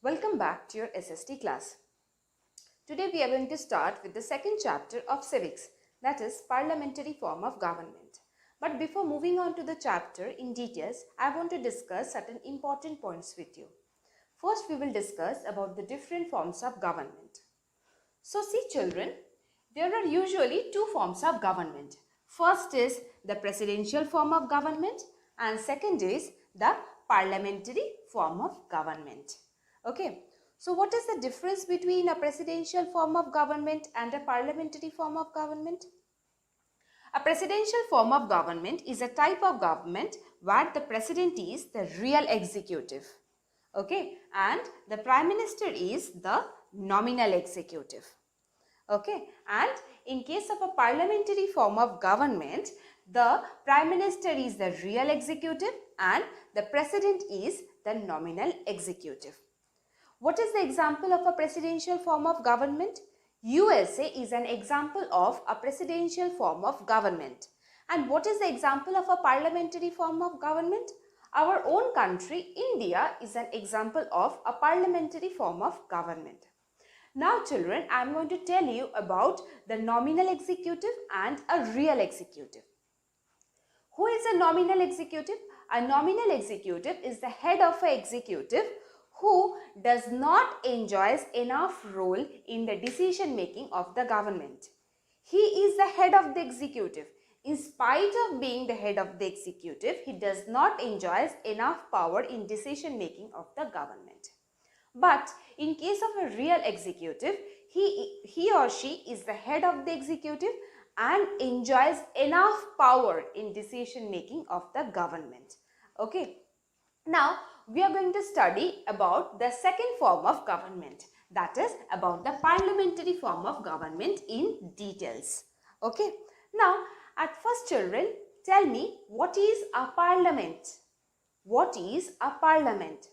Welcome back to your SST class. Today we are going to start with the second chapter of civics, that is parliamentary form of government. But before moving on to the chapter in details, I want to discuss certain important points with you. First, we will discuss about the different forms of government. So see children, there are usually two forms of government. First is the presidential form of government and second is the parliamentary form of government. Okay, so what is the difference between a presidential form of government and a parliamentary form of government? A presidential form of government is a type of government where the president is the real executive. Okay, and the prime minister is the nominal executive. Okay, and in case of a parliamentary form of government, the prime minister is the real executive and the president is the nominal executive. What is the example of a presidential form of government? USA is an example of a presidential form of government. And what is the example of a parliamentary form of government? Our own country, India, is an example of a parliamentary form of government. Now children, I am going to tell you about the nominal executive and a real executive. Who is a nominal executive? A nominal executive is the head of an executive who does not enjoy enough role in the decision making of the government. He is the head of the executive. In spite of being the head of the executive, he does not enjoy enough power in decision making of the government. But in case of a real executive, he or she is the head of the executive and enjoys enough power in decision making of the government. Okay. Now, we are going to study about the second form of government, that is about the parliamentary form of government in details. Okay. Now, at first children, tell me, what is a parliament? What is a parliament?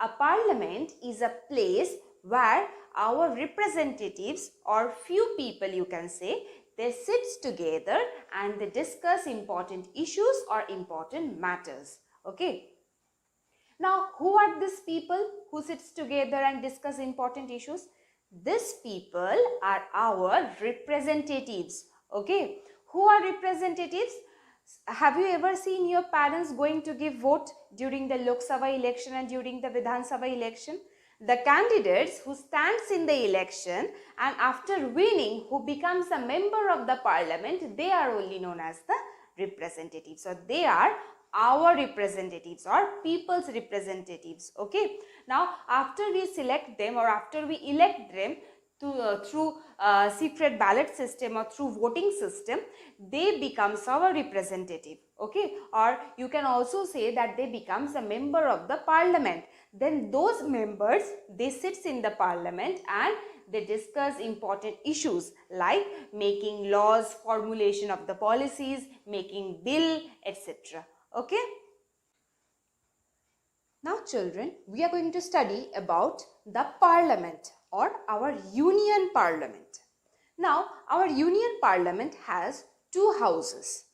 A parliament is a place where our representatives or few people, you can say, they sit together and they discuss important issues or important matters. Okay. Now, who are these people who sits together and discuss important issues? These people are our representatives. Okay. Who are representatives? Have you ever seen your parents going to give vote during the Lok Sabha election and during the Vidhan Sabha election? The candidates who stands in the election and after winning who becomes a member of the parliament, they are only known as the representatives. So they are our representatives or people's representatives. Okay. Now after we select them or after we elect them through secret ballot system or through voting system, they becomes our representative. Okay. Or you can also say that they becomes a member of the parliament. Then those members, they sits in the parliament and they discuss important issues like making laws, formulation of the policies, making bill, etc. Okay. Now children, we are going to study about the parliament or our union parliament. Now our union parliament has two houses.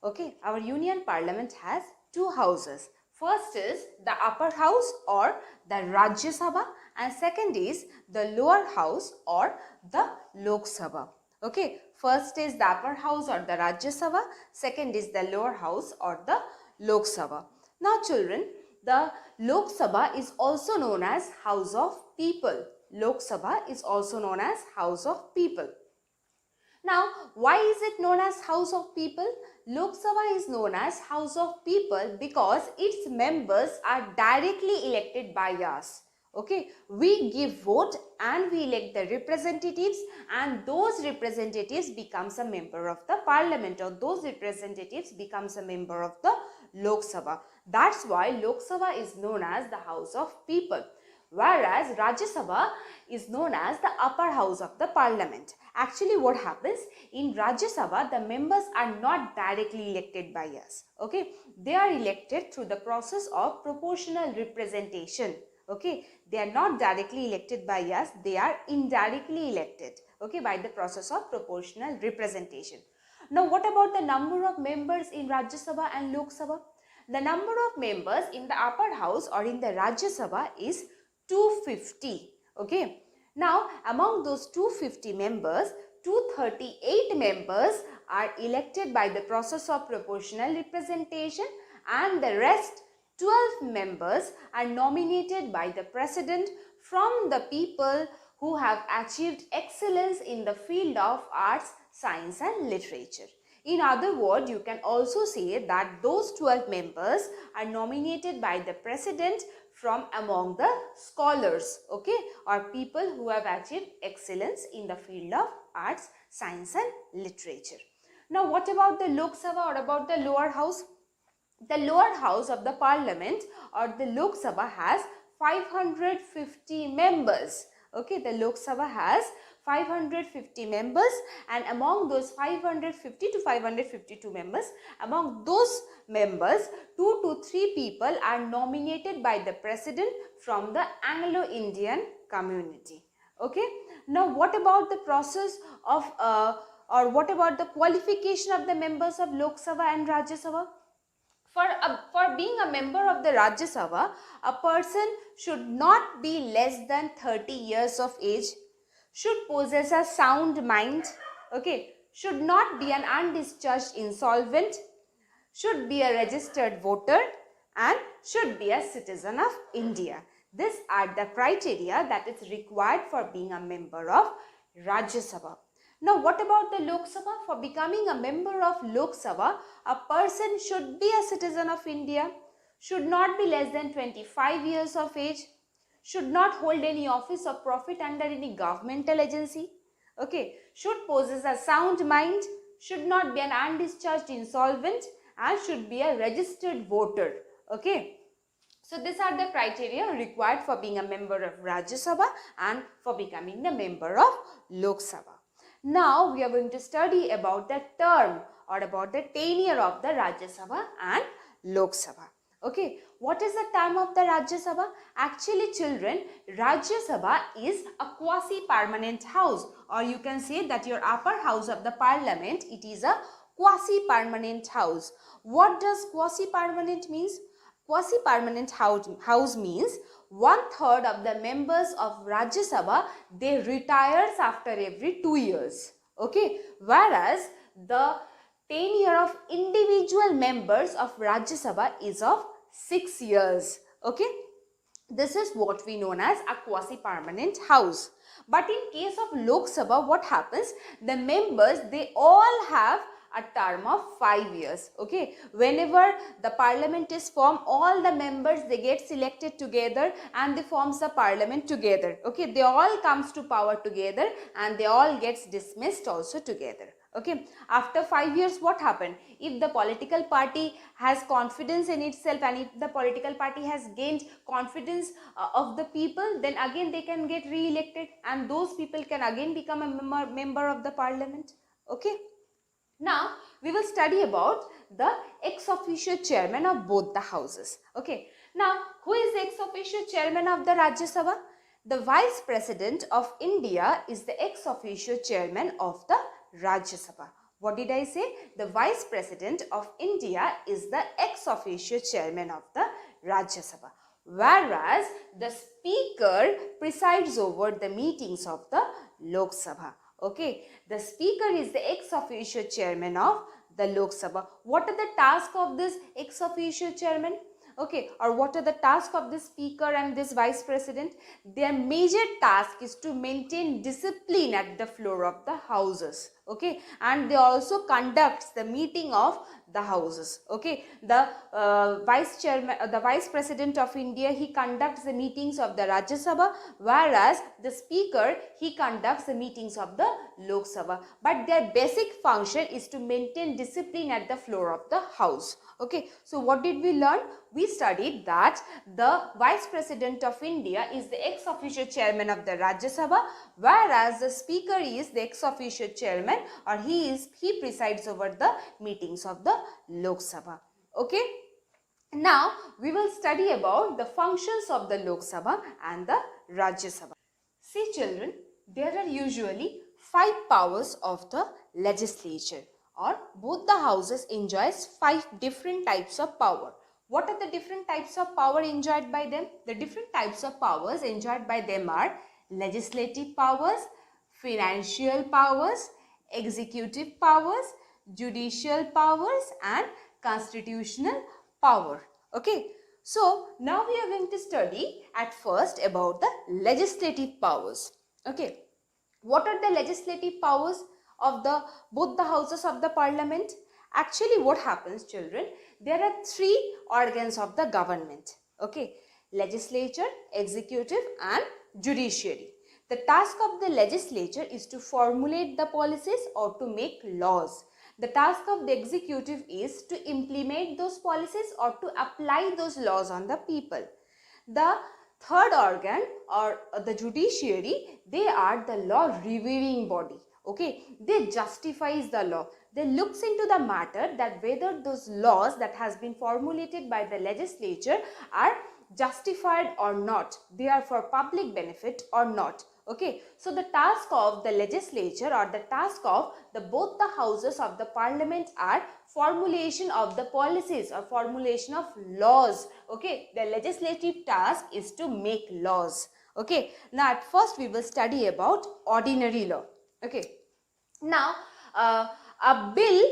Okay, our union parliament has two houses. First is the upper house or the Rajya Sabha and second is the lower house or the Lok Sabha. Okay, first is the upper house or the Rajya Sabha, second is the lower house or the Lok Sabha. Now children, the Lok Sabha is also known as House of People. Lok Sabha is also known as House of People. Now, why is it known as House of People? Lok Sabha is known as House of People because its members are directly elected by us. Okay, we give vote and we elect the representatives and those representatives becomes a member of the parliament or those representatives becomes a member of the Lok Sabha. That's why Lok Sabha is known as the House of People. Whereas Rajya Sabha is known as the upper house of the parliament. Actually what happens in Rajya Sabha, the members are not directly elected by us. Okay, they are elected through the process of proportional representation. Okay, they are not directly elected by us, they are indirectly elected. Okay, by the process of proportional representation. Now what about the number of members in Rajya Sabha and Lok Sabha? The number of members in the upper house or in the Rajya Sabha is 250. Okay. Now, among those 250 members, 238 members are elected by the process of proportional representation, and the rest 12 members are nominated by the president from the people who have achieved excellence in the field of arts, science and literature. In other words, you can also say that those 12 members are nominated by the president from among the scholars, okay, or people who have achieved excellence in the field of arts, science and literature. Now, what about the Lok Sabha or about the lower house? The lower house of the parliament or the Lok Sabha has 550 members. Okay, the Lok Sabha has 550 members, and among those 550 to 552 members, among those members, 2 to 3 people are nominated by the president from the Anglo-Indian community. Okay, now what about the process of or what about the qualification of the members of Lok Sabha and Rajya Sabha? For being a member of the Rajya Sabha, a person should not be less than 30 years of age, should possess a sound mind, okay, should not be an undischarged insolvent, should be a registered voter, and should be a citizen of India. These are the criteria that is required for being a member of Rajya Sabha. Now, what about the Lok Sabha? For becoming a member of Lok Sabha, a person should be a citizen of India, should not be less than 25 years of age, should not hold any office or profit under any governmental agency, okay, should possess a sound mind, should not be an undischarged insolvent, and should be a registered voter, okay. So, these are the criteria required for being a member of Rajya Sabha and for becoming the member of Lok Sabha. Now, we are going to study about the term or about the tenure of the Rajya Sabha and Lok Sabha. Okay, what is the term of the Rajya Sabha? Actually, children, Rajya Sabha is a quasi-permanent house, or you can say that your upper house of the parliament, it is a quasi-permanent house. What does quasi-permanent means? Quasi-permanent house means 1/3 of the members of Rajya Sabha, they retires after every 2 years. Okay, whereas the tenure of individual members of Rajya Sabha is of 6 years. Okay, this is what we known as a quasi-permanent house. But in case of Lok Sabha, what happens? The members, they all have a term of 5 years. Okay, whenever the parliament is formed, all the members, they get selected together and they forms the parliament together. Okay, they all comes to power together and they all gets dismissed also together. Okay, after 5 years, what happened? If the political party has confidence in itself and if the political party has gained confidence of the people, then again they can get re-elected and those people can again become a member of the parliament. Okay. Now, we will study about the ex officio chairman of both the houses. Okay. Now, who is the ex officio chairman of the Rajya Sabha? The Vice President of India is the ex officio chairman of the Rajya Sabha. What did I say? The Vice President of India is the ex officio chairman of the Rajya Sabha. Whereas, the Speaker presides over the meetings of the Lok Sabha. Okay, the Speaker is the ex officio chairman of the Lok Sabha. What are the tasks of this ex officio chairman? Okay, or what are the tasks of the Speaker and this Vice President? Their major task is to maintain discipline at the floor of the houses. Okay, and they also conducts the meeting of the houses. Okay, the Vice President of India, he conducts the meetings of the Rajya Sabha, whereas the Speaker, he conducts the meetings of the Lok Sabha. But their basic function is to maintain discipline at the floor of the house. Okay, so what did we learn? We studied that the Vice President of India is the ex officio chairman of the Rajya Sabha, whereas the Speaker is the ex officio chairman, or he presides over the meetings of the Lok Sabha. Okay. Now, we will study about the functions of the Lok Sabha and the Rajya Sabha. See children, there are usually 5 powers of the legislature, or both the houses enjoys 5 different types of power. What are the different types of power enjoyed by them? The different types of powers enjoyed by them are legislative powers, financial powers, executive powers, judicial powers and constitutional power. Okay. So now we are going to study at first about the legislative powers. Okay. What are the legislative powers of both the houses of the parliament? Actually, what happens, children? There are three organs of the government. Okay. Legislature, executive and judiciary. The task of the legislature is to formulate the policies or to make laws. The task of the executive is to implement those policies or to apply those laws on the people. The third organ or the judiciary, they are the law reviewing body. Okay, they justifies the law. They looks into the matter that whether those laws that has been formulated by the legislature are justified or not, they are for public benefit or not. Okay, so the task of the legislature or the task of both the houses of the parliament are formulation of the policies or formulation of laws. Okay, the legislative task is to make laws. Okay, now at first we will study about ordinary law. Okay, now a bill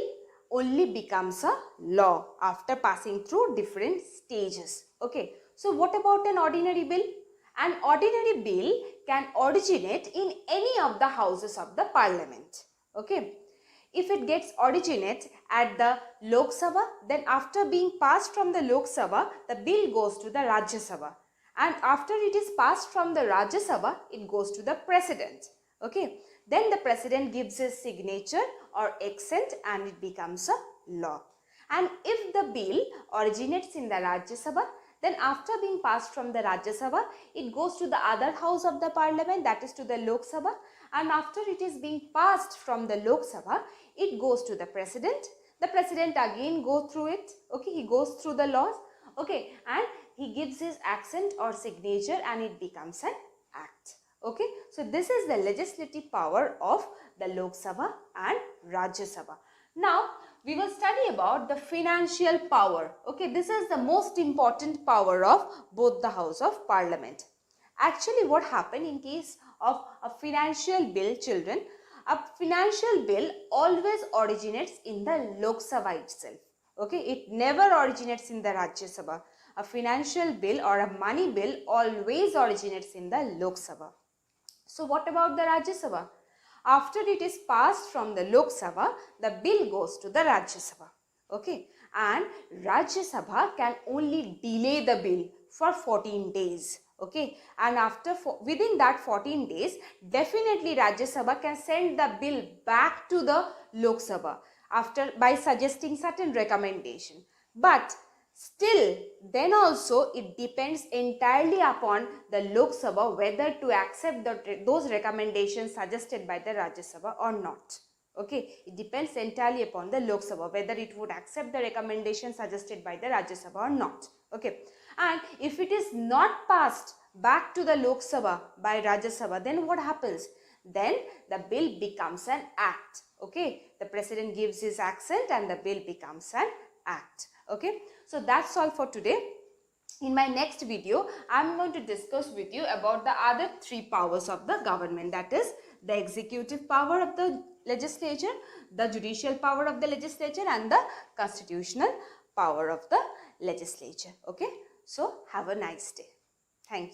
only becomes a law after passing through different stages. Okay, so what about an ordinary bill? An ordinary bill can originate in any of the houses of the parliament. Okay. If it gets originate at the Lok Sabha, then after being passed from the Lok Sabha, the bill goes to the Rajya Sabha. And after it is passed from the Rajya Sabha, it goes to the president. Okay. Then the president gives his signature or accent and it becomes a law. And if the bill originates in the Rajya Sabha, then after being passed from the Rajya Sabha, it goes to the other house of the parliament, that is to the Lok Sabha. And after it is being passed from the Lok Sabha, it goes to the president. The president again goes through it. Okay, he goes through the laws. Okay, and he gives his accent or signature and it becomes an act. Okay, so this is the legislative power of the Lok Sabha and Rajya Sabha. Now, we will study about the financial power. Okay, this is the most important power of both the House of Parliament. Actually, what happened in case of a financial bill, children? A financial bill always originates in the Lok Sabha itself. Okay, it never originates in the Rajya Sabha. A financial bill or a money bill always originates in the Lok Sabha. So, what about the Rajya Sabha? After it is passed from the Lok Sabha, the bill goes to the Rajya Sabha. Okay, and Rajya Sabha can only delay the bill for 14 days. Okay, and within that 14 days, definitely Rajya Sabha can send the bill back to the Lok Sabha by suggesting certain recommendation. But still, then also it depends entirely upon the Lok Sabha whether to accept those recommendations suggested by the Rajya Sabha or not. Okay, it depends entirely upon the Lok Sabha whether it would accept the recommendation suggested by the Rajya Sabha or not. Okay, and if it is not passed back to the Lok Sabha by Rajya Sabha, then what happens? Then the bill becomes an act. Okay, the president gives his accent and the bill becomes an act. Okay, so that's all for today. In my next video, I am going to discuss with you about the other three powers of the government, that is the executive power of the legislature, the judicial power of the legislature and the constitutional power of the legislature. Okay, so have a nice day. Thank you.